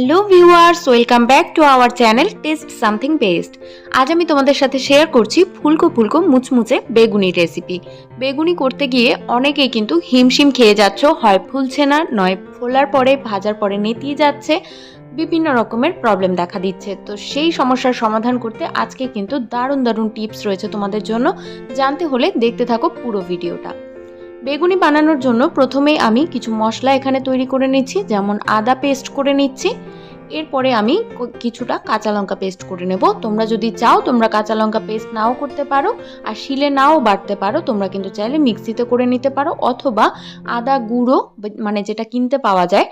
Hello viewers, welcome back to our channel test something best. আজ আমি তোমাদের সাথে শেয়ার করছি ফুলকো ফুলকো মুচমুচে বেগুনি রেসিপি। বেগুনি করতে গিয়ে অনেকেই কিন্তু হিমশিম খেয়ে যাচ্ছ, হয় ফুলছে না, নয় ফোলার পরে ভাজার পরে নেতিয়ে যাচ্ছে, বিভিন্ন রকমের প্রবলেম দেখা দিচ্ছে। তো সেই সমস্যার সমাধান করতে আজকে কিন্তু দারুণ দারুণ টিপস রয়েছে তোমাদের জন্য। জানতে হলে দেখতে থাকো পুরো ভিডিওটা। বেগুনি বানানোর জন্য প্রথমেই আমি কিছু মশলা এখানে তৈরি করে নিচ্ছি, যেমন আদা পেস্ট করে নিচ্ছি। এরপরে আমি কিছুটা কাঁচা লঙ্কা পেস্ট করে নেব। তোমরা যদি চাও তোমরা কাঁচা লঙ্কা পেস্ট নাও করতে পারো, আর শিলে নাও বাটতে পারো। তোমরা কিন্তু চাইলে মিক্সিতে করে নিতে পারো, অথবা আদা গুঁড়ো মানে যেটা কিনতে পাওয়া যায়,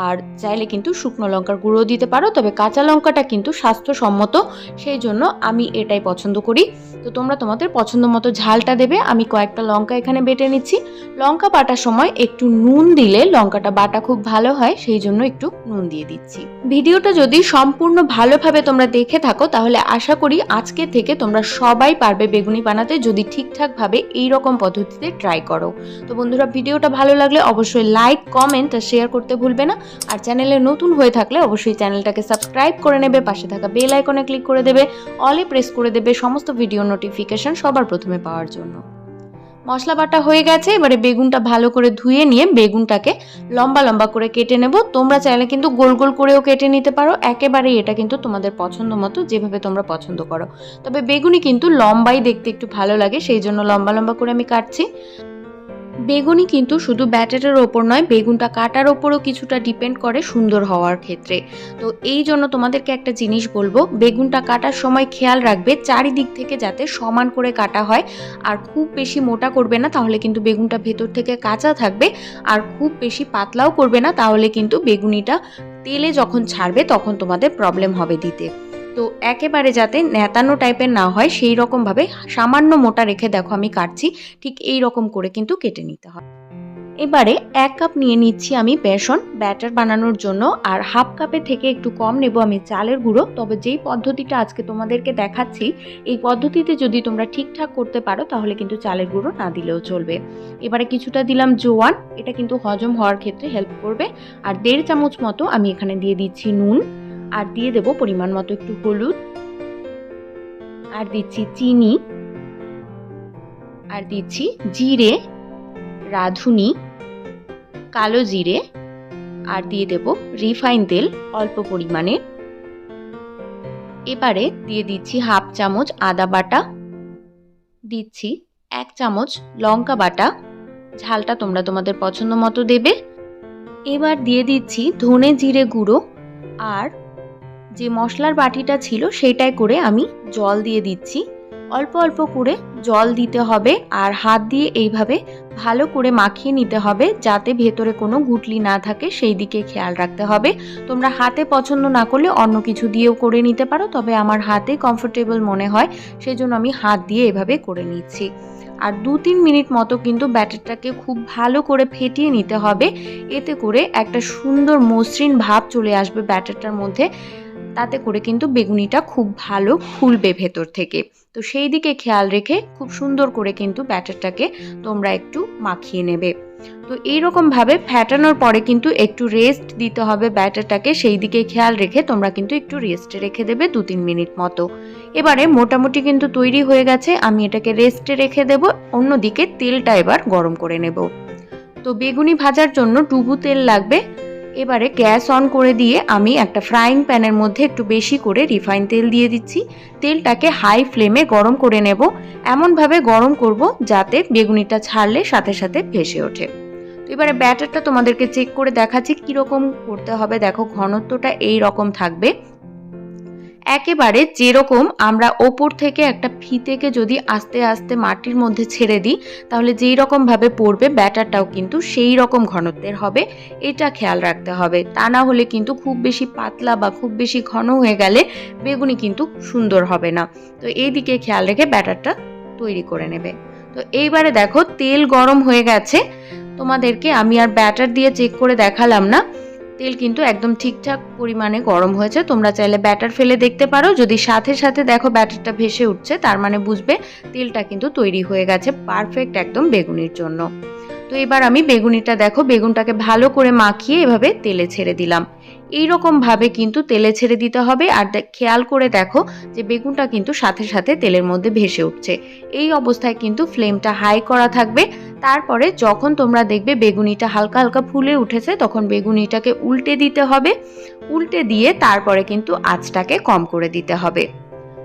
আর চাইলে কিন্তু শুকনো লঙ্কার গুঁড়ো দিতে পারো। তবে কাঁচা লঙ্কাটা কিন্তু স্বাস্থ্যসম্মত, সেই জন্য আমি এটাই পছন্দ করি। তো তোমরা তোমাদের পছন্দ মতো ঝালটা দেবে। আমি কয়েকটা লঙ্কা এখানে বেটে নিচ্ছি। লঙ্কা বাটার সময় একটু নুন দিলে লঙ্কাটা বাটা খুব ভালো হয়, সেই জন্য একটু নুন দিয়ে দিচ্ছি। ভিডিওটা যদি সম্পূর্ণ ভালোভাবে তোমরা দেখে থাকো তাহলে আশা করি আজকে থেকে তোমরা সবাই পারবে বেগুনি বানাতে, যদি ঠিকঠাকভাবে এইরকম পদ্ধতিতে ট্রাই করো। তো বন্ধুরা, ভিডিওটা ভালো লাগলে অবশ্যই লাইক, কমেন্ট আর শেয়ার করতে ভুলবে না। আর চ্যানেলে নতুন হয়ে থাকলে অবশ্যই চ্যানেলটাকে সাবস্ক্রাইব করে নেবে, পাশে থাকা বেল আইকনে ক্লিক করে দেবে, অলে প্রেস করে দেবে সমস্ত ভিডিও নোটিফিকেশন সবার প্রথমে পাওয়ার জন্য। মশলা বাটা হয়ে গেছে, এবারে বেগুনটা ভালো করে ধুয়ে নিয়ে বেগুনটাকে লম্বা লম্বা করে কেটে নেব। তোমরা চাইলে কিন্তু গোল গোল করেও কেটে নিতে পারো, একেবারেই এটা কিন্তু তোমাদের পছন্দ মতো, যেভাবে তোমরা পছন্দ করো। তবে বেগুনি কিন্তু লম্বাই দেখতে একটু ভালো লাগে, সেই জন্য লম্বা লম্বা করে আমি কাটছি। বেগুনি কিন্তু শুধু ব্যাটারের ওপর নয়, বেগুনটা কাটার ওপরও কিছুটা ডিপেন্ড করে সুন্দর হওয়ার ক্ষেত্রে। তো এই জন্য তোমাদেরকে একটা জিনিস বলবো, বেগুনটা কাটার সময় খেয়াল রাখবে চারিদিক থেকে যাতে সমান করে কাটা হয়। আর খুব বেশি মোটা করবে না, তাহলে কিন্তু বেগুনটা ভেতর থেকে কাঁচা থাকবে। আর খুব বেশি পাতলাও করবে না, তাহলে কিন্তু বেগুনিটা তেলে যখন ছাড়বে তখন তোমাদের প্রবলেম হবে দিতে। তো একেবারে যাতে নেতানো টাইপের না হয় সেই রকম ভাবে সামান্য মোটা রেখে দেখো আমি কাটছি, ঠিক এই রকম করে কিন্তু কেটে নিতে হয়। এবারে 1 কাপ নিয়ে নিচ্ছি আমি বেসন ব্যাটার বানানোর জন্য, আর হাফ কাপের থেকে একটু কম নেব আমি চালের গুঁড়ো। তবে যেই পদ্ধতিটা আজকে তোমাদেরকে দেখাচ্ছি, এই পদ্ধতিতে যদি তোমরা ঠিকঠাক করতে পারো তাহলে কিন্তু চালের গুঁড়ো না দিলেও চলবে। এবারে কিছুটা দিলাম জোয়ান, এটা কিন্তু হজম হওয়ার ক্ষেত্রে হেল্প করবে। আর 1.5 চামচ মতো আমি এখানে দিয়ে দিচ্ছি নুন, আর দিয়ে দেব পরিমাণ মতো একটু হলুদ, আর দিচ্ছি চিনি, আর দিচ্ছি জিরে, রাঁধুনি, কালো জিরে, আর দিয়ে দেব রিফাইন তেল অল্প পরিমাণে। এবারে দিয়ে দিচ্ছি হাফ চামচ আদা বাটা, দিচ্ছি 1 চামচ লঙ্কা বাটা, ঝালটা তোমরা তোমাদের পছন্দ মতো দেবে। এবার দিয়ে দিচ্ছি ধনে জিরে গুঁড়ো, আর যে মশলার বাটিটা ছিল সেটাই করে আমি জল দিয়ে দিচ্ছি। অল্প অল্প করে জল দিতে হবে, আর হাত দিয়ে এইভাবে ভালো করে মাখিয়ে নিতে হবে, যাতে ভেতরে কোনো গুটলি না থাকে সেই দিকে খেয়াল রাখতে হবে। তোমরা হাতে পছন্দ না করলে অন্য কিছু দিয়েও করে নিতে পারো, তবে আমার হাতে কমফোর্টেবল মনে হয়, সেই জন্য আমি হাত দিয়ে এভাবে করে নিচ্ছি। আর 2-3 মিনিট মতো কিন্তু ব্যাটারটাকে খুব ভালো করে ফেটিয়ে নিতে হবে, এতে করে একটা সুন্দর মসৃণ ভাব চলে আসবে ব্যাটারটার মধ্যে। তাতে করে কিন্তু বেগুনিটা খুব ভালো ফুলবে ভেতর থেকে। তো সেই দিকে খেয়াল রেখে খুব সুন্দর করে কিন্তু ব্যাটারটাকে তোমরা একটু মাখিয়ে নেবে। তো এইরকম ভাবে ফ্যাটানোর পরে কিন্তু একটু রেস্ট দিতে হবে ব্যাটারটাকে, সেই দিকে খেয়াল রেখে তোমরা কিন্তু একটু রেস্টে রেখে দেবে 2-3 মিনিট মতো। এবারে মোটামুটি কিন্তু তৈরি হয়ে গেছে, আমি এটাকে রেস্টে রেখে দেব। অন্যদিকে তেলটা এবার গরম করে নেব। তো বেগুনি ভাজার জন্য ডুবু তেল লাগবে। এবারে গ্যাস অন করে দিয়ে আমি একটা ফ্রাইং প্যানের মধ্যে একটু বেশি করে রিফাইন তেল দিয়ে দিচ্ছি। তেলটাকে হাই ফ্লেমে গরম করে নেব, এমনভাবে গরম করব যাতে বেগুনিটা ছাড়লে সাথে সাথে ভেসে ওঠে। তো এবারে ব্যাটারটা তোমাদেরকে চেক করে দেখাচ্ছি কীরকম করতে হবে। দেখো ঘনত্বটা এই রকম থাকবে, একেবারে যেরকম আমরা ওপর থেকে একটা ফিতেকে যদি আস্তে আস্তে মাটির মধ্যে ছেড়ে দিই তাহলে যেই রকম ভাবে পড়বে ব্যাটারটাও কিন্তু সেই রকম ঘনত্বের হবে, এটা খেয়াল রাখতে হবে। তা না হলে কিন্তু খুব বেশি পাতলা বা খুব বেশি ঘন হয়ে গেলে বেগুনি কিন্তু সুন্দর হবে না। তো এই দিকে খেয়াল রেখে ব্যাটারটা তৈরি করে নেবে। তো এইবারে দেখো তেল গরম হয়ে গেছে, তোমাদেরকে আমি আর ব্যাটার দিয়ে চেক করে দেখালাম না, তেল কিন্তু একদম ঠিকঠাক পরিমাণে গরম হয়েছে। তোমরা চাইলে ব্যাটার ফেলে দেখতে পারো, যদি সাথে সাথে দেখো ব্যাটারটা ভেসে উঠছে তার মানে বুঝবে তেলটা কিন্তু তৈরি হয়ে গেছে পারফেক্ট একদম বেগুনির জন্য। তো এবার আমি বেগুনিটা দেখো বেগুনটাকে ভালো করে মাখিয়ে এভাবে তেলে ছেড়ে দিলাম। এই রকম ভাবে কিন্তু তেলে ছেড়ে দিতে হবে। আর খেয়াল করে দেখো যে বেগুনটা কিন্তু সাথে সাথে তেলের মধ্যে ভেসে উঠছে। এই অবস্থায় কিন্তু ফ্লেমটা হাই করা থাকবে। তারপরে যখন তোমরা দেখবে বেগুনিটা হালকা হালকা ফুলে উঠেছে তখন বেগুনিটাকে উল্টে দিতে হবে। উল্টে দিয়ে তারপরে কিন্তু আঁচটাকে কম করে দিতে হবে।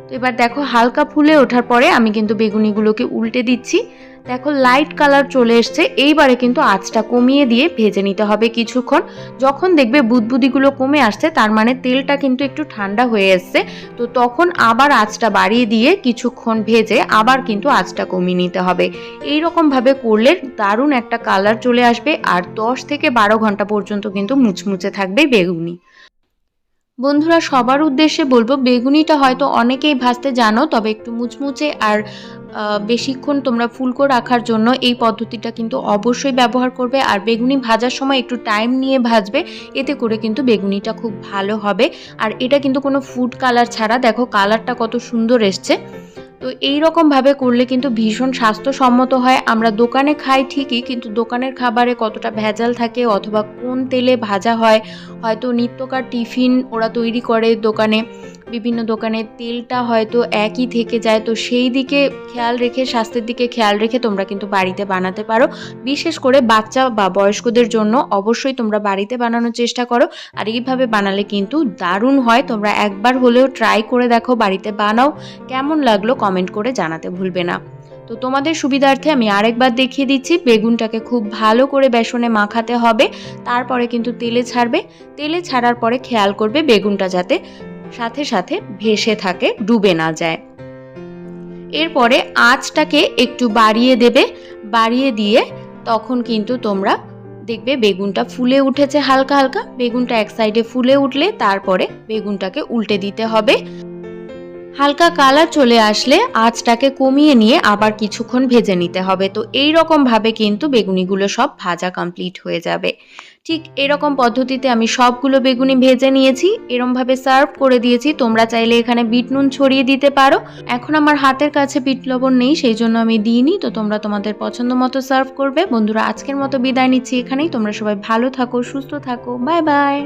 তো এবার দেখো হালকা ফুলে ওঠার পরে আমি কিন্তু বেগুনিগুলোকে উল্টে দিচ্ছি। দেখো লাইট কালার চলে এসছে। এইবারে কিন্তু আঁচটা কমিয়ে দিয়ে ভেজে নিতে হবে কিছুক্ষণ। যখন দেখবে বুদবুদিগুলো কমে আসছে তার মানে তেলটা কিন্তু একটু ঠান্ডা হয়ে এসছে। তো তখন আবার আঁচটা বাড়িয়ে দিয়ে কিছুক্ষণ ভেজে আবার কিন্তু আঁচটা কমিয়ে নিতে হবে। এই রকম ভাবে করলে দারুণ একটা কালার চলে আসবে আর 10 থেকে 12 ঘন্টা পর্যন্ত কিন্তু মুচমুচে থাকবে বেগুনি। বন্ধুরা সবার উদ্দেশ্যে বলবো বেগুনিটা হয়তো অনেকেই ভাজতে জানো, তবে একটু মুচমুচে আর বেশিক্ষণ তোমরা ফুলকো রাখার জন্য এই পদ্ধতিটা কিন্তু অবশ্যই ব্যবহার করবে। আর বেগুনি ভাজার সময় একটু টাইম নিয়ে ভাজবে, এতে করে কিন্তু বেগুনিটা খুব ভালো হবে। আর এটা কিন্তু কোনো ফুড কালার ছাড়া, দেখো কালারটা কত সুন্দর এসছে। তো এই রকম ভাবে করলে কিন্তু ভীষণ স্বাস্থ্যসম্মত হয়। আমরা দোকানে খাই ঠিকই, কিন্তু দোকানের খাবারে কতটা ভেজাল থাকে অথবা কোন তেলে ভাজা হয়, হয়তো নিত্যকার টিফিন ওরা তৈরি করে দোকানে, বিভিন্ন দোকানের তেলটা হয়তো একই থেকে যায়। তো সেই দিকে খেয়াল রেখে, স্বাস্থ্যের দিকে খেয়াল রেখে তোমরা কিন্তু বাড়িতে বানাতে পারো। বিশেষ করে বাচ্চা বা বয়স্কদের জন্য অবশ্যই তোমরা বাড়িতে বানানোর চেষ্টা করো। আর এইভাবে বানালে কিন্তু দারুণ হয়। তোমরা একবার হলেও ট্রাই করে দেখো, বাড়িতে বানাও, কেমন লাগলো কমেন্ট করে জানাতে ভুলবে না। তো তোমাদের সুবিধার্থে আমি আরেকবার দেখিয়ে দিচ্ছি। বেগুনটাকে খুব ভালো করে বেসনে মাখাতে হবে, তারপরে কিন্তু তেলে ছাড়বে। তেলে ছাড়ার পরে খেয়াল করবে বেগুনটা যাতে সাথে সাথে ভেসে থাকে, ডুবে না যায়। এরপরে আঁচটাকে একটু বাড়িয়ে দেবে, বাড়িয়ে দিয়ে তখন কিন্তু তোমরা দেখবে বেগুনটা ফুলে উঠেছে হালকা হালকা। বেগুনটা এক সাইডে ফুলে উঠলে তারপরে বেগুনটাকে উল্টে দিতে হবে। হালকা কালার চলে আসলে আঁচটাকে কমিয়ে নিয়ে আবার কিছুক্ষণ ভেজে নিতে হবে। তো এই রকম ভাবে কিন্তু বেগুনিগুলো সব ভাজা কমপ্লিট হয়ে যাবে। ঠিক এরকম পদ্ধতিতে আমি সবগুলো বেগুনি ভেজে নিয়েছি, এরকম ভাবে সার্ভ করে দিয়েছি। তোমরা চাইলে এখানে বিট নুন ছড়িয়ে দিতে পারো। এখন আমার হাতের কাছে বিট লবণ নেই, সেই জন্য আমি দিইনি। তো তোমরা তোমাদের পছন্দ মতো সার্ভ করবে। বন্ধুরা আজকের মতো বিদায় নিচ্ছি এখানেই। তোমরা সবাই ভালো থাকো, সুস্থ থাকো, বাই বাই।